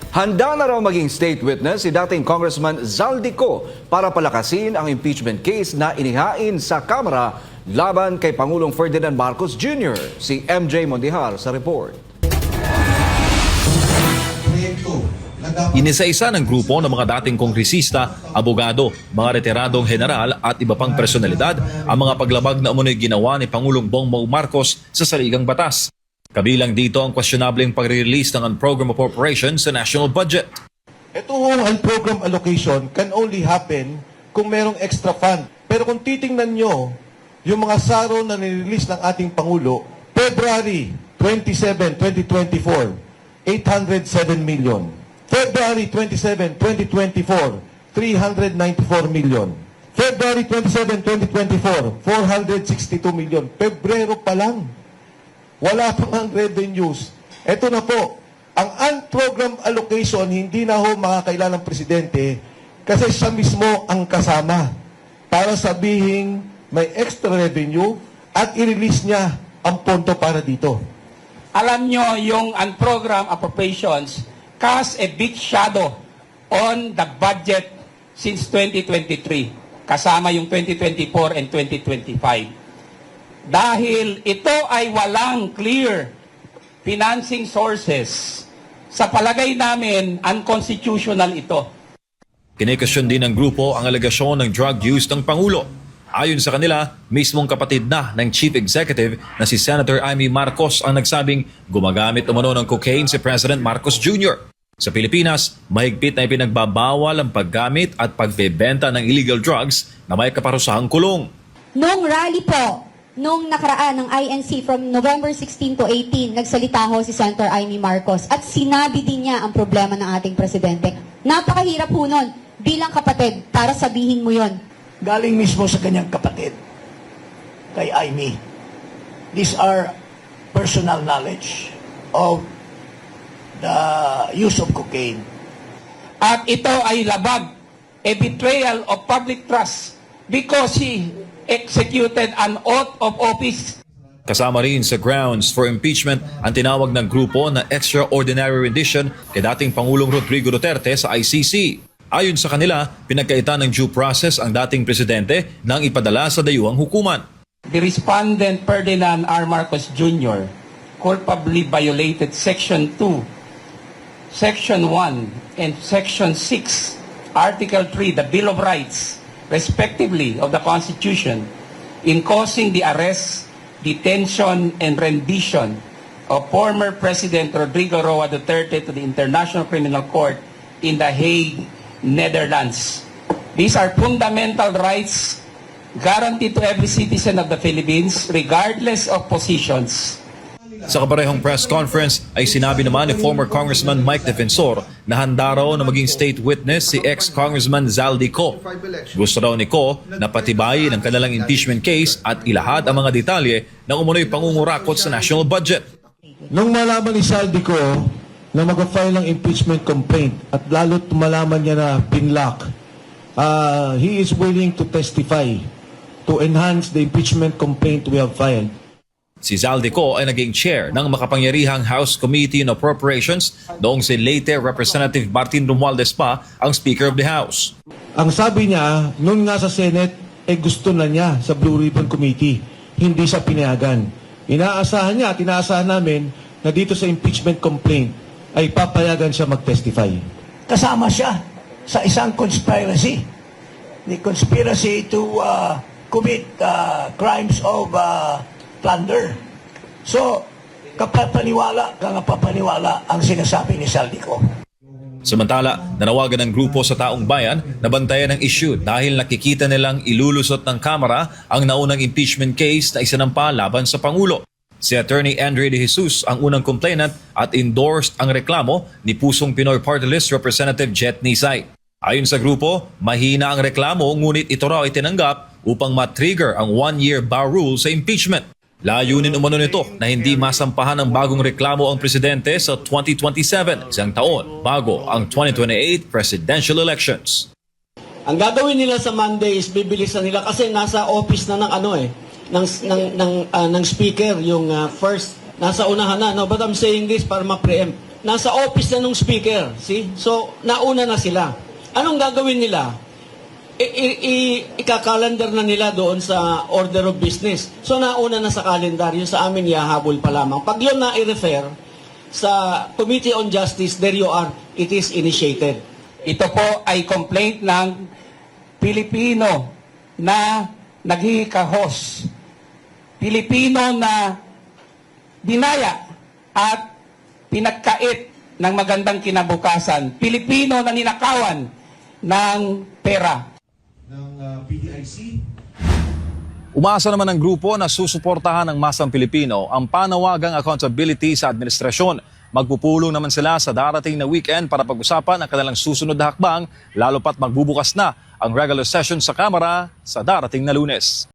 Handa na raw maging state witness si dating Congressman Zaldico para palakasin ang impeachment case na inihain sa Kamara laban kay Pangulong Ferdinand Marcos Jr. Si MJ Mondihar sa report. Inisa-isa ng grupo ng mga dating kongresista, abogado, mga retiradong general at iba pang personalidad ang mga paglabag na umunoy ginawa ni Pangulong Bongbong Marcos sa saligang batas. Kabilang dito ang questionableng pag-release ng unprogrammed appropriations sa national budget. Itong unprogrammed allocation can only happen kung merong extra fund. Pero kung titingnan nyo, yung mga saro na nirelease ng ating Pangulo, February 27, 2024, 807 million. February 27, 2024, 394 million. February 27, 2024, 462 million. Pebrero pa lang. Wala pang ang revenues. Ito na po, ang unprogrammed allocation hindi na ho makakailan ng presidente kasi siya mismo ang kasama para sabihin may extra revenue at i-release niya ang pondo para dito. Alam nyo, yung unprogrammed appropriations cast a big shadow on the budget since 2023, kasama yung 2024 and 2025. Dahil ito ay walang clear financing sources, sa palagay namin, unconstitutional ito. Kinikasyon din ng grupo ang alegasyon ng drug use ng Pangulo. Ayon sa kanila, mismong kapatid na ng Chief Executive na si Senator Amy Marcos ang nagsabing gumagamit umano ng cocaine si President Marcos Jr. Sa Pilipinas, mahigpit na ipinagbabawal ang paggamit at pagbebenta ng illegal drugs na may kaparusahang kulong. Noong rally po, nung nakaraan ng INC from November 16 to 18, nagsalita ho si Senator Amy Marcos at sinabi din niya ang problema ng ating presidente. Napakahirap po nun bilang kapatid para sabihin mo yon. Galing mismo sa kanyang kapatid, kay Amy. These are personal knowledge of the use of cocaine. At ito ay labag, a betrayal of public trust because he executed an oath of office. Kasama rin sa grounds for impeachment ang tinawag ng grupo na extraordinary rendition kay dating Pangulong Rodrigo Duterte sa ICC. Ayon sa kanila, pinagkaitan ng due process ang dating presidente nang ipadala sa dayuhang hukuman. The respondent Ferdinand R. Marcos Jr. culpably violated Section 2, Section 1, and Section 6, Article 3, the Bill of Rights, respectively, of the Constitution, in causing the arrest, detention, and rendition of former President Rodrigo Roa Duterte to the International Criminal Court in The Hague, Netherlands. These are fundamental rights guaranteed to every citizen of the Philippines, regardless of positions. Sa kaparehong press conference ay sinabi naman ni former Congressman Mike Defensor na handa raw na maging state witness si ex-Congressman Zaldico. Gusto raw ni Co na patibayin ang kanilang impeachment case at ilahad ang mga detalye ng umunoy pangungurakot sa national budget. Nung malaman ni Zaldico na mag-file ng impeachment complaint at lalo't malaman niya na pinlock, he is willing to testify to enhance the impeachment complaint we have filed. Si Zaldico ay naging chair ng makapangyarihang House Committee on Appropriations noong si late Representative Martin Romualdez pa ang Speaker of the House. Ang sabi niya, noon nga sa Senate, gusto na niya sa Blue Ribbon Committee, hindi siya pinayagan. Inaasahan niya at inaasahan namin na dito sa impeachment complaint ay papayagan siya mag-testify. Kasama siya sa isang conspiracy. The conspiracy to commit crimes of plunder. So, kapapaniwala ang sinasabi ni Zaldico. Samantala, nanawagan ng grupo sa taong bayan na bantayan ang issue dahil nakikita nilang ilulusot ng Kamara ang naunang impeachment case na isinampa laban sa Pangulo. Si Attorney Andre De Jesus ang unang complainant at endorsed ang reklamo ni Pusong Pinoy Party List Representative Jet Nisay. Ayon sa grupo, mahina ang reklamo ngunit ito raw ay tinanggap upang matrigger ang one-year bar rule sa impeachment. Layunin umano nito na hindi masampahan ng bagong reklamo ang presidente sa 2027, isang taon bago ang 2028 presidential elections. Ang gagawin nila sa Monday is bibilisan nila kasi nasa office na ng speaker yung first nasa unahan na, no? But I'm saying this para ma-preempt. nasa office na nung speaker. See? So, nauna na sila. Anong gagawin nila? Ikakalendar na nila doon sa order of business. So, nauna na sa calendar. Yung sa amin, yahabol pa lamang. Pag yun na-refer sa Committee on Justice, there you are, it is initiated. Ito po ay complaint ng Pilipino na naghihikahos. Pilipino na dinaya at pinagkait ng magandang kinabukasan. Pilipino na ninakawan ng pera. Umasa naman ng grupo na susuportahan ng masang Pilipino ang panawagang accountability sa administrasyon. Magpupulong naman sila sa darating na weekend para pag-usapan ang kanilang susunod na hakbang, lalo pat magbubukas na ang regular session sa Kamara sa darating na Lunes.